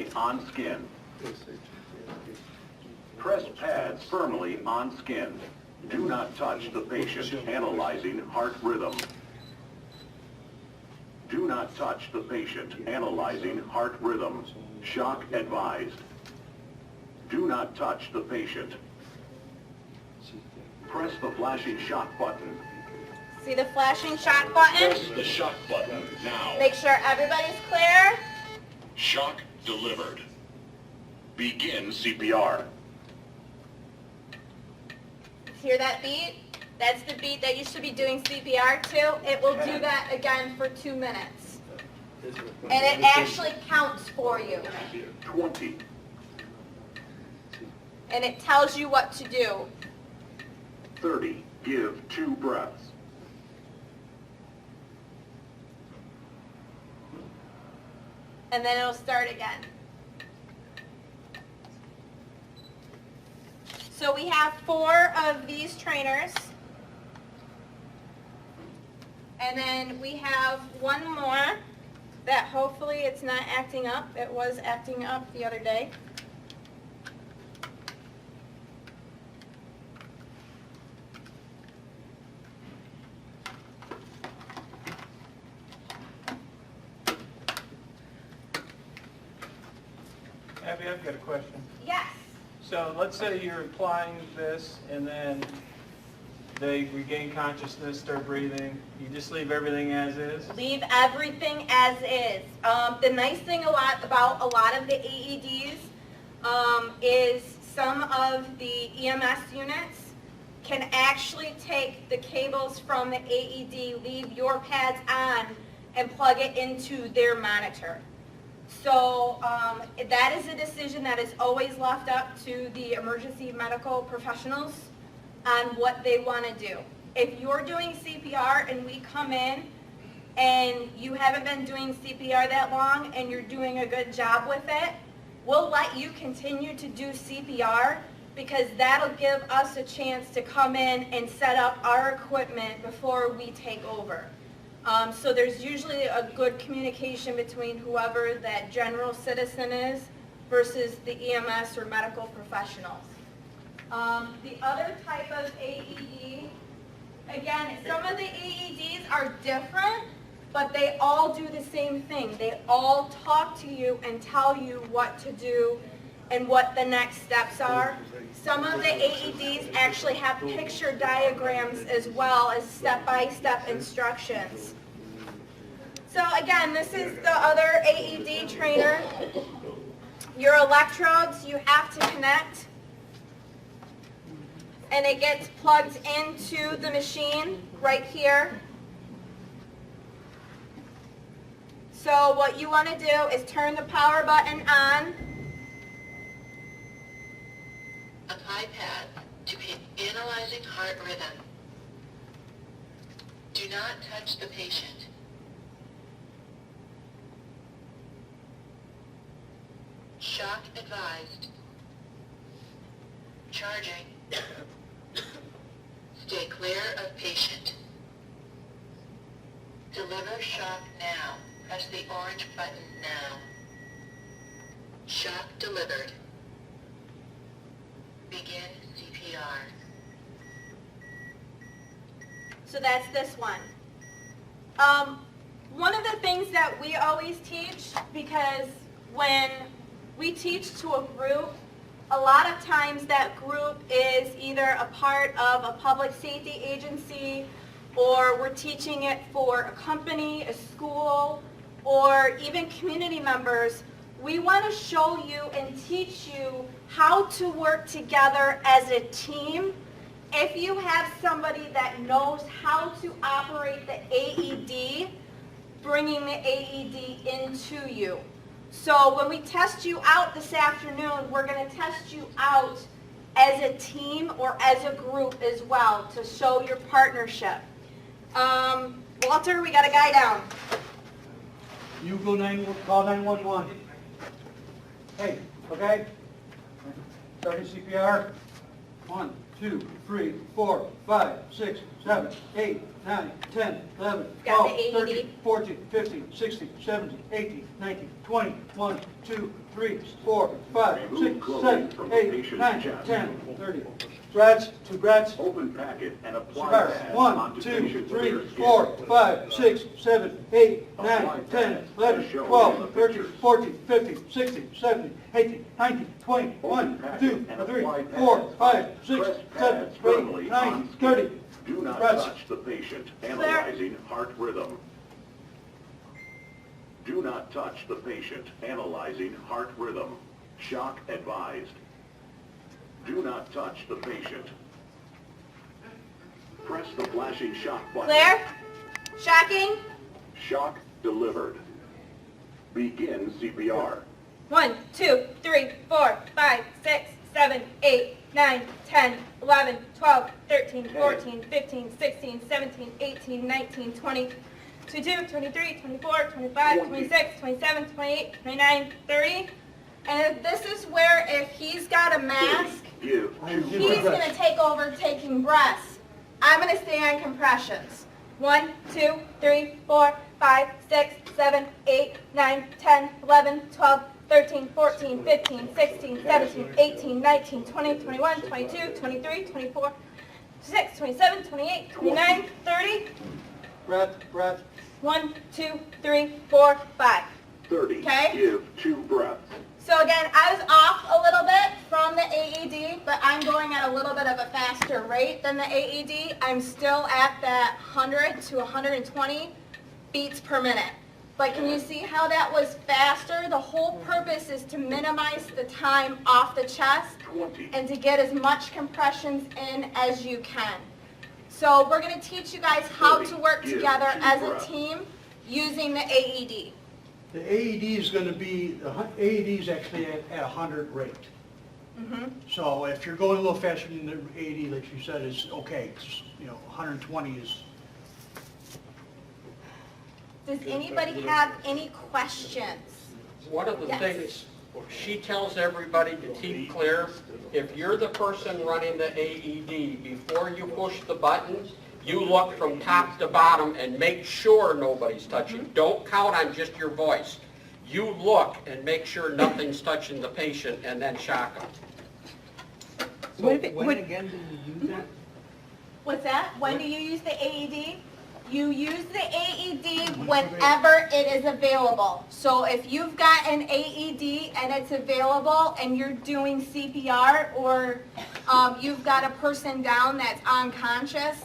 firmly on skin. Press pads firmly on skin. Do not touch the patient. Analyzing heart rhythm. Do not touch the patient. Analyzing heart rhythm. Shock advised. Do not touch the patient. Press the flashing shock button. See the flashing shock button? Press the shock button now. Make sure everybody's clear. Shock delivered. Begin CPR. Hear that beat? That's the beat that you should be doing CPR to. It will do that again for 2 minutes. And it actually counts for you. 20. And it tells you what to do. 30. Give 2 breaths. And then it'll start again. So we have 4 of these trainers. And then we have 1 more that hopefully it's not acting up. It was acting up the other day. Abby, I've got a question. Yes. So let's say you're applying this and then they regain consciousness, start breathing. You just leave everything as is? Leave everything as is. The nice thing about a lot of the AEDs is some of the EMS units can actually take the cables from the AED, leave your pads on, and plug it into their monitor. So that is a decision that is always left up to the emergency medical professionals on what they want to do. If you're doing CPR and we come in and you haven't been doing CPR that long and you're doing a good job with it, we'll let you continue to do CPR because that'll give us a chance to come in and set up our equipment before we take over. So there's usually a good communication between whoever that general citizen is versus the EMS or medical professionals. The other type of AED, again, some of the AEDs are different, but they all do the same thing. They all talk to you and tell you what to do and what the next steps are. Some of the AEDs actually have picture diagrams as well as step-by-step instructions. So again, this is the other AED trainer. Your electrodes you have to connect, and it gets plugged into the machine right here. So what you want to do is turn the power button on. Apply pad to analyzing heart rhythm. Do not touch the patient. Shock advised. Charging. Stay clear of patient. Deliver shock now. Press the orange button now. Shock delivered. Begin CPR. So that's this one. One of the things that we always teach, because when we teach to a group, a lot of times that group is either a part of a public safety agency, or we're teaching it for a company, a school, or even community members. We want to show you and teach you how to work together as a team. If you have somebody that knows how to operate the AED, bringing the AED into you. So when we test you out this afternoon, we're going to test you out as a team or as a group as well to show your partnership. Walter, we got a guy down. You go call 911. Hey, okay? Starting CPR. 1, 2, 3, 4, 5, 6, 7, 8, 9, 10, 11, 12, 13, 14, 15, 16, 17, 18, 19, 20, 1, 2, 3, 4, 5, Remove 6, clothing 7, from the 8, patient's 9, chest. 10, 30. Breaths, 2 breaths. Open packet and apply Cigars. pads 1, onto 2, patient's 3, bare skin. 4, 5, 6, 7, 8, 9, Apply 10, pads 11, as shown in 12, the 13, pictures. 14, 15, 16, 17, 18, 19, 20, 1, packet 2, and 3, apply 4, pads. 5, 6, Press 7, pads 8, firmly 9, on 30. skin. Do not Breaths. touch the patient. Analyzing heart rhythm. Do not touch the patient. Analyzing heart rhythm. Shock advised. Do not touch the patient. Press the flashing shock button. Claire? Shocking? Shock delivered. Begin CPR. 1, 2, 3, 4, 5, 6, 7, 8, 9, 10, 11, 12, 13, 14, 15, 16, 17, 18, 19, 20, 22, 23, 24, 25, 26, 27, 28, 29, 30. And this is where if he's got a mask, Give two he's going to take over taking breaths. I'm going to stay on compressions. 1, 2, 3, 4, 5, 6, 7, 8, 9, 10, 11, 12, 13, 14, 15, 16, 17, 18, 19, 20, 21, 22, 23, 24, 26, 27, 28, 29, 30. Breath. 1, 2, 3, 4, 5. 30. Okay. Give 2 breaths. So again, I was off a little bit from the AED, but I'm going at a little bit of a faster rate than the AED. I'm still at that 100 to 120 beats per minute. But can you see how that was faster? The whole purpose is to minimize the time off the chest 20. and to get as much compressions in as you can. So we're going to teach you guys how to work together as a team using the AED. The AED is going to be, the AED is actually at 100 rate. So if you're going a little faster than the 80, like you said, is okay. 'Cause, 120 is. Does anybody have any questions? One of the Yes. things, she tells everybody to keep clear, if you're the person running the AED, before you push the button, you look from top to bottom and make sure nobody's touching. Don't count on just your voice. You look and make sure nothing's touching the patient and then shock them. When again did you use that? What's that? When do you use the AED? You use the AED whenever it is available. So if you've got an AED and it's available and you're doing CPR or you've got a person down that's unconscious,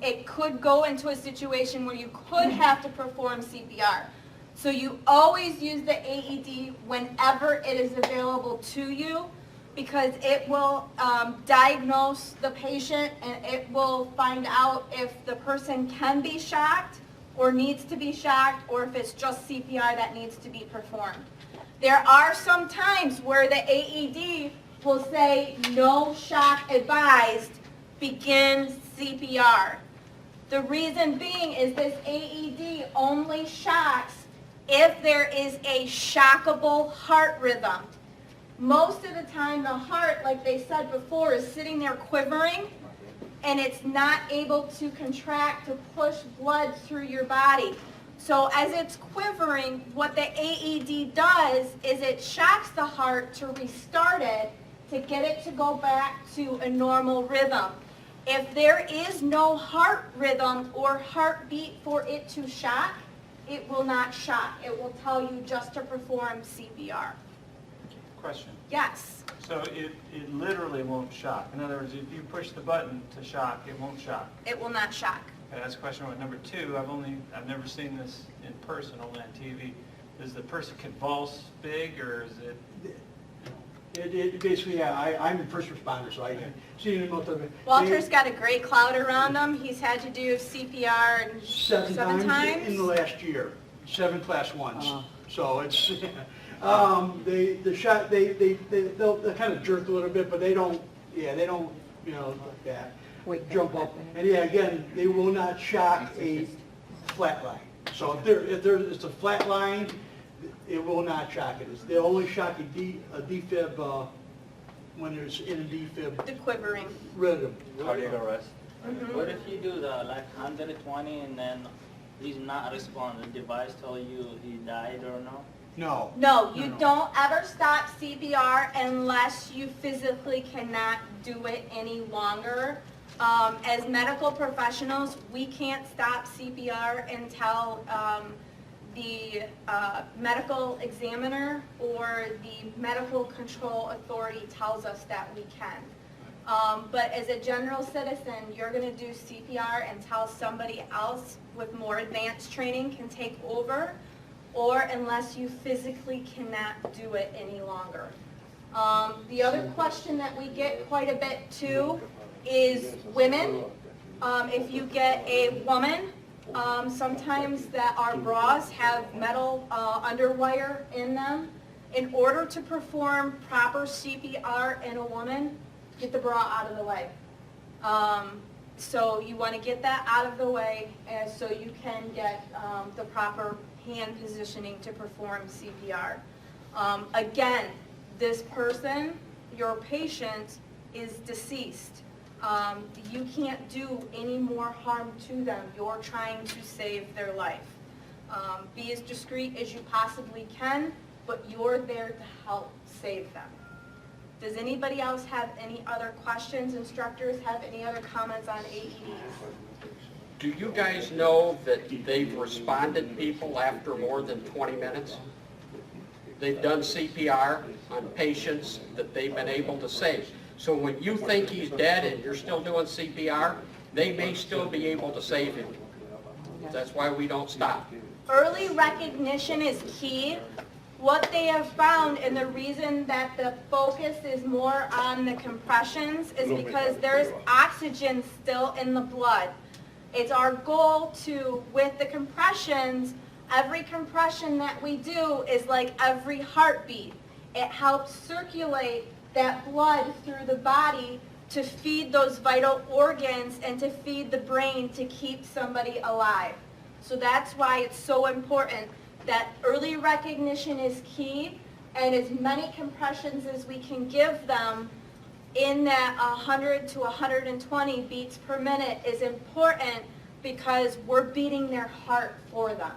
it could go into a situation where you could have to perform CPR. So you always use the AED whenever it is available to you, because it will diagnose the patient and it will find out if the person can be shocked or needs to be shocked, or if it's just CPR that needs to be performed. There are some times where the AED will say no shock advised, begin CPR. The reason being is this AED only shocks if there is a shockable heart rhythm. Most of the time, the heart, like they said before, is sitting there quivering, and it's not able to contract to push blood through your body. So as it's quivering, what the AED does is it shocks the heart to restart it, to get it to go back to a normal rhythm. If there is no heart rhythm or heartbeat for it to shock, it will not shock. It will tell you just to perform CPR. Question. Yes. So it literally won't shock. In other words, if you push the button to shock, it won't shock. It will not shock. Okay, that's question one. Number two, I've never seen this in person, only on TV. Does the person convulse big, or is it? It basically, yeah, I'm a first responder, so I see it most of it. Walter's got a gray cloud around him. He's had to do CPR and Seven seven times in the times. last year, 7 class ones. Uh-huh. So it's, they'll kind of jerk a little bit, but they don't, like that. Wait, Jump up. And yeah, again, they will not shock a flat line. So if it's a flat line, it will not shock it. They'll only shock a defib when there's in a defib The quivering. rhythm. Cardiac arrest. What if you do the 120 and then he's not responding? The device tell you he died or no? No. No, you No. don't ever stop CPR unless you physically cannot do it any longer. As medical professionals, we can't stop CPR until the medical examiner or the medical control authority tells us that we can. But as a general citizen, you're going to do CPR until somebody else with more advanced training can take over, or unless you physically cannot do it any longer. The other question that we get quite a bit too is women. If you get a woman, sometimes that our bras have metal underwire in them. In order to perform proper CPR in a woman, get the bra out of the way. So you want to get that out of the way so you can get the proper hand positioning to perform CPR. Again, this person, your patient, is deceased. You can't do any more harm to them. You're trying to save their life. Be as discreet as you possibly can, but you're there to help save them. Does anybody else have any other questions? Instructors have any other comments on AEDs? Do you guys know that they've responded people after more than 20 minutes? They've done CPR on patients that they've been able to save. So when you think he's dead and you're still doing CPR, they may still be able to save him. That's why we don't stop. Early recognition is key. What they have found, and the reason that the focus is more on the compressions, is because there's oxygen still in the blood. It's our goal to, with the compressions, every compression that we do is like every heartbeat. It helps circulate that blood through the body to feed those vital organs and to feed the brain to keep somebody alive. So that's why it's so important that early recognition is key, and as many compressions as we can give them in that 100 to 120 beats per minute is important, because we're beating their heart for them.